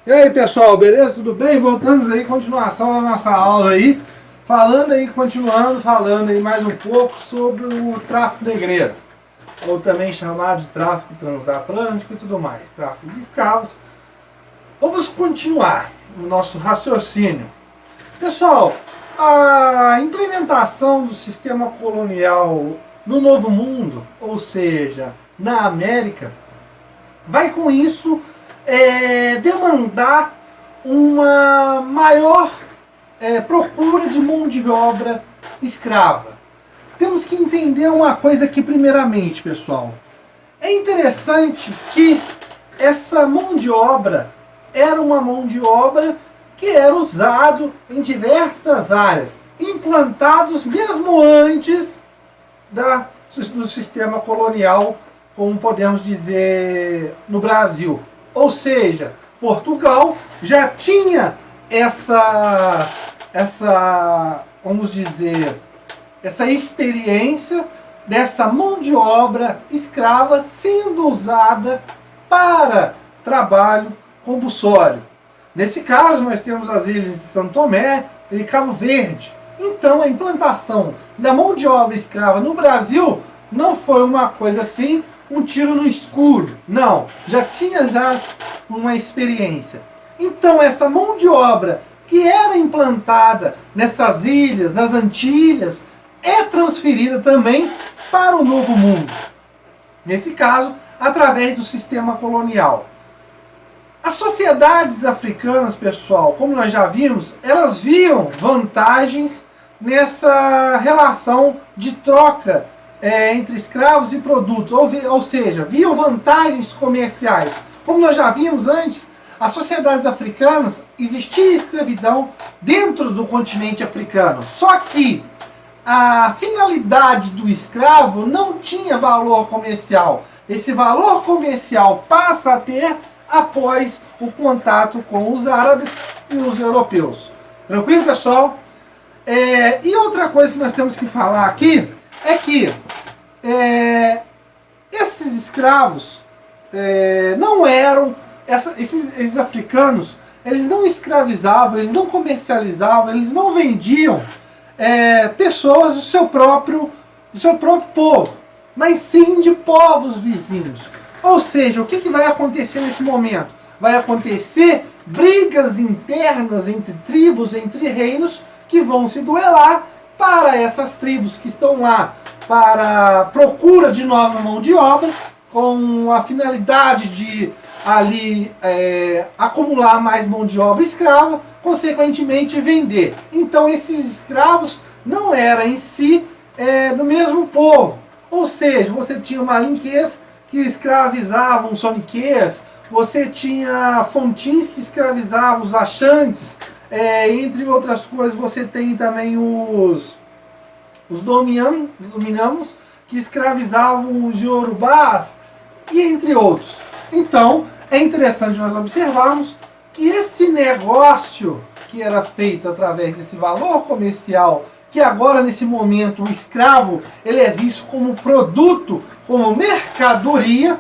E aí pessoal, beleza? Tudo bem? Voltamos aí, continuação da nossa aula aí, continuando falando aí mais um pouco sobre o tráfico negreiro, ou também chamado de tráfico transatlântico e tudo mais, tráfico de escravos. Vamos continuar o nosso raciocínio. Pessoal, a implementação do sistema colonial no Novo Mundo, ou seja, na América, vai com isso demandar uma maior procura de mão de obra escrava. Temos que entender uma coisa aqui primeiramente, pessoal. É interessante que essa mão de obra era uma mão de obra que era usado em diversas áreas, implantados mesmo antes do sistema colonial, como podemos dizer, no Brasil. Ou seja, Portugal já tinha vamos dizer, essa experiência dessa mão de obra escrava sendo usada para trabalho compulsório. Nesse caso, nós temos as ilhas de São Tomé e Cabo Verde. Então, a implantação da mão de obra escrava no Brasil não foi uma coisa assim, um tiro no escuro. Não, já tinha uma experiência. Então, essa mão de obra que era implantada nessas ilhas, nas Antilhas, é transferida também para o Novo Mundo. Nesse caso, através do sistema colonial. As sociedades africanas, pessoal, como nós já vimos, elas viam vantagens nessa relação de troca entre escravos e produtos, ou seja, viam vantagens comerciais. Como nós já vimos antes, as sociedades africanas, existia escravidão dentro do continente africano. Só que a finalidade do escravo não tinha valor comercial. Esse valor comercial passa a ter após o contato com os árabes e os europeus. Tranquilo, pessoal? E outra coisa que nós temos que falar aqui é que esses escravos não eram, esses africanos, eles não escravizavam, eles não comercializavam, eles não vendiam pessoas do seu próprio povo, mas sim de povos vizinhos. Ou seja, o que vai acontecer nesse momento? Vai acontecer brigas internas entre tribos, entre reinos, que vão se duelar para essas tribos que estão lá para a procura de nova mão de obra, com a finalidade de ali acumular mais mão de obra escrava, consequentemente vender. Então esses escravos não eram em si do mesmo povo. Ou seja, você tinha malinquês que escravizavam os soniquês, você tinha fontins que escravizavam os achantes, entre outras coisas você tem também os dominamos que escravizavam os iorubás, e entre outros. Então, é interessante nós observarmos que esse negócio que era feito através desse valor comercial, que agora nesse momento o escravo ele é visto como produto, como mercadoria,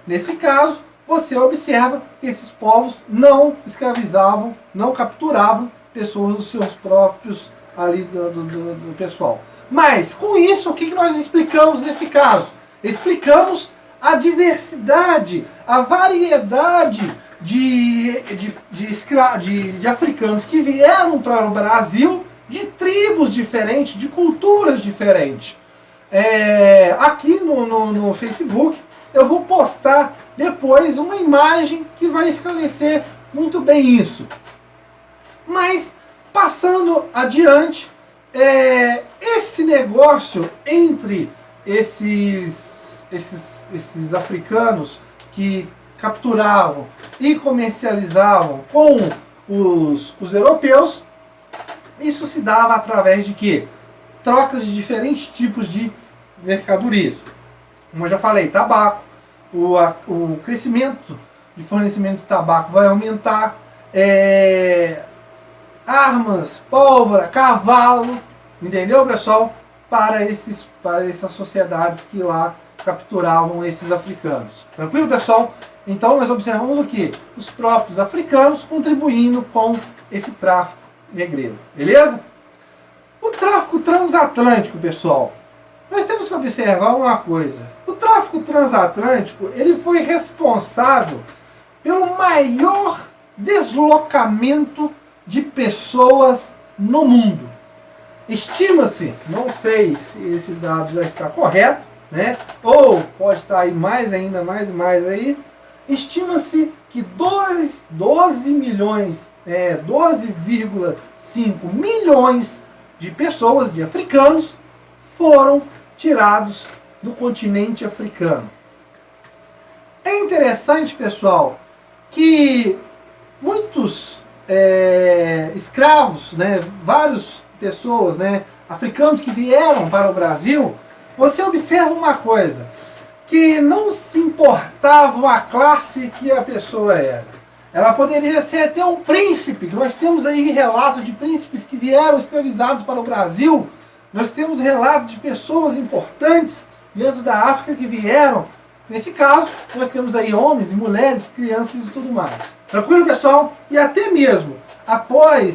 nesse caso você observa que esses povos não escravizavam, não capturavam pessoas dos seus próprios ali do pessoal. Mas com isso o que nós explicamos nesse caso? Explicamos a diversidade, a variedade de africanos que vieram para o Brasil, de tribos diferentes, de culturas diferentes. Aqui no Facebook eu vou postar depois uma imagem que vai esclarecer muito bem isso. Mas, passando adiante, esse negócio entre esses africanos que capturavam e comercializavam com os europeus, isso se dava através de quê? Trocas de diferentes tipos de mercadorias. Como eu já falei, tabaco, o crescimento de fornecimento de tabaco vai aumentar, armas, pólvora, cavalo, entendeu, pessoal? Para essas sociedades que lá capturavam esses africanos. Tranquilo, pessoal? Então nós observamos o que? Os próprios africanos contribuindo com esse tráfico negreiro. Beleza? O tráfico transatlântico, pessoal. Nós temos que observar uma coisa. O tráfico transatlântico, ele foi responsável pelo maior deslocamento de pessoas no mundo. Estima-se, não sei se esse dado já está correto, né? Ou pode estar aí mais ainda, mais aí. Estima-se que 12,5 milhões de pessoas, de africanos, foram tirados do continente africano. É interessante, pessoal, que muitos escravos, né, várias pessoas, né, africanos que vieram para o Brasil, você observa uma coisa, que não se importava a classe que a pessoa era. Ela poderia ser até um príncipe, que nós temos aí relatos de príncipes que vieram escravizados para o Brasil. Nós temos relatos de pessoas importantes dentro da África que vieram. Nesse caso, nós temos aí homens e mulheres, crianças e tudo mais. Tranquilo, pessoal? E até mesmo após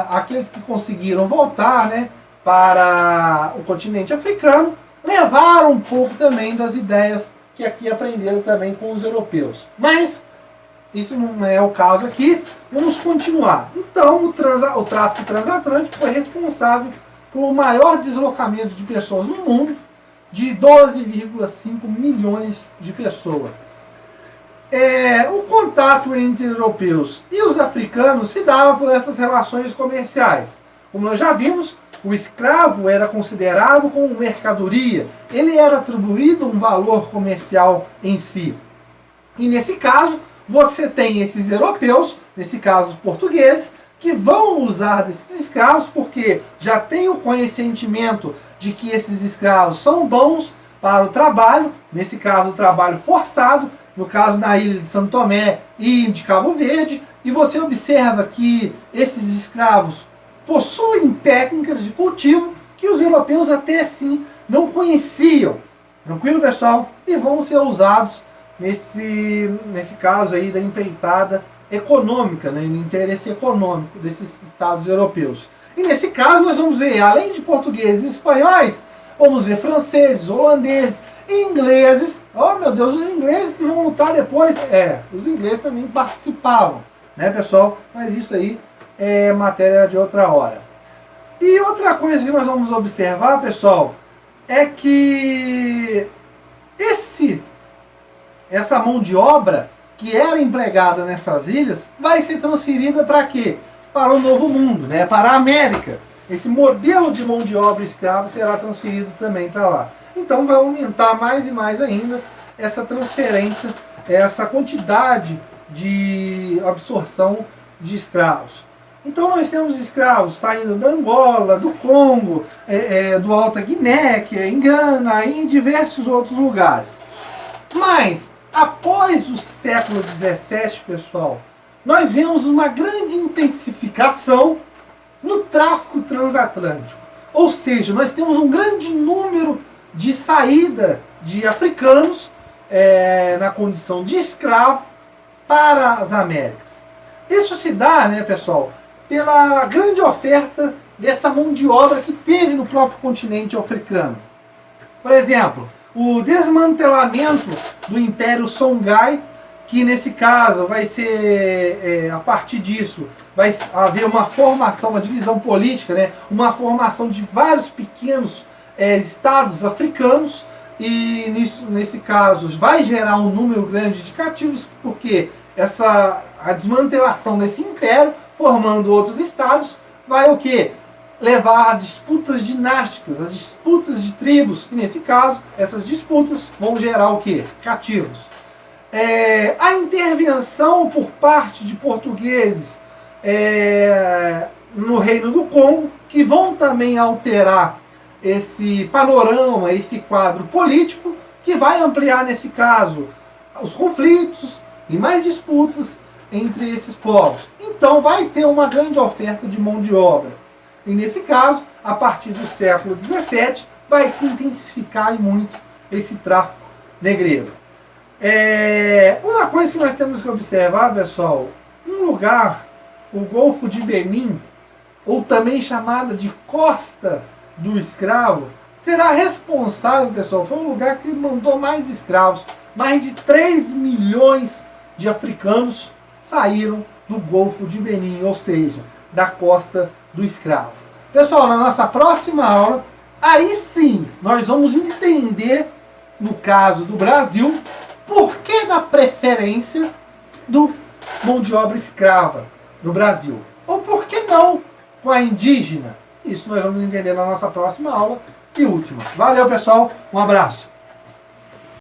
aqueles que conseguiram voltar, né, para o continente africano, levaram um pouco também das ideias que aqui aprenderam também com os europeus. Mas isso não é o caso aqui. Vamos continuar. Então, o tráfico transatlântico foi responsável pelo maior deslocamento de pessoas no mundo, de 12,5 milhões de pessoas. O contato entre europeus e os africanos se dava por essas relações comerciais. Como nós já vimos, o escravo era considerado como mercadoria, ele era atribuído um valor comercial em si. E nesse caso, você tem esses europeus, nesse caso os portugueses, que vão usar desses escravos porque já tem o conhecimento de que esses escravos são bons para o trabalho, nesse caso o trabalho forçado, no caso na ilha de São Tomé e de Cabo Verde, e você observa que esses escravos possuem técnicas de cultivo que os europeus até assim não conheciam. Tranquilo, pessoal? E vão ser usados nesse caso aí da empreitada econômica, né, no interesse econômico desses estados europeus. E nesse caso nós vamos ver, além de portugueses e espanhóis, vamos ver franceses, holandeses, ingleses. Oh meu Deus, os ingleses que vão lutar depois. Os ingleses também participavam, né, pessoal? Mas isso aí é matéria de outra hora. E outra coisa que nós vamos observar, pessoal, é que essa mão de obra que era empregada nessas ilhas vai ser transferida para quê? Para o Novo Mundo, né? Para a América. Esse modelo de mão de obra escrava será transferido também para lá. Então vai aumentar mais e mais ainda essa transferência, essa quantidade de absorção de escravos. Então nós temos escravos saindo da Angola, do Congo, do Alta Guiné, que é em Gana, e em diversos outros lugares. Mas, após o século XVII, pessoal, nós vemos uma grande intensificação no tráfico transatlântico. Ou seja, nós temos um grande número de saída de africanos na condição de escravo para as Américas. Isso se dá, né, pessoal, pela grande oferta dessa mão de obra que teve no próprio continente africano. Por exemplo, o desmantelamento do Império Songhai, que nesse caso vai ser, a partir disso, vai haver uma formação, uma divisão política, né, uma formação de vários pequenos estados africanos, e nesse caso vai gerar um número grande de cativos, porque a desmantelação desse império, formando outros estados, vai o quê? Levar a disputas dinásticas, a disputas de tribos, e nesse caso, essas disputas vão gerar o quê? Cativos. A intervenção por parte de portugueses no Reino do Congo, que vão também alterar esse panorama, esse quadro político, que vai ampliar, nesse caso, os conflitos e mais disputas entre esses povos. Então vai ter uma grande oferta de mão de obra. E nesse caso, a partir do século XVII, vai se intensificar muito esse tráfico negreiro. Uma coisa que nós temos que observar, pessoal, um lugar, o Golfo de Benin, ou também chamada de Costa do Escravo, será responsável, pessoal, foi um lugar que mandou mais escravos. Mais de 3 milhões de africanos saíram do Golfo de Benin, ou seja, da Costa do Escravo. Pessoal, na nossa próxima aula, aí sim, nós vamos entender, no caso do Brasil, por que da preferência do mão de obra escrava no Brasil. Ou por que não com a indígena? Isso nós vamos entender na nossa próxima aula e última. Valeu, pessoal. Um abraço.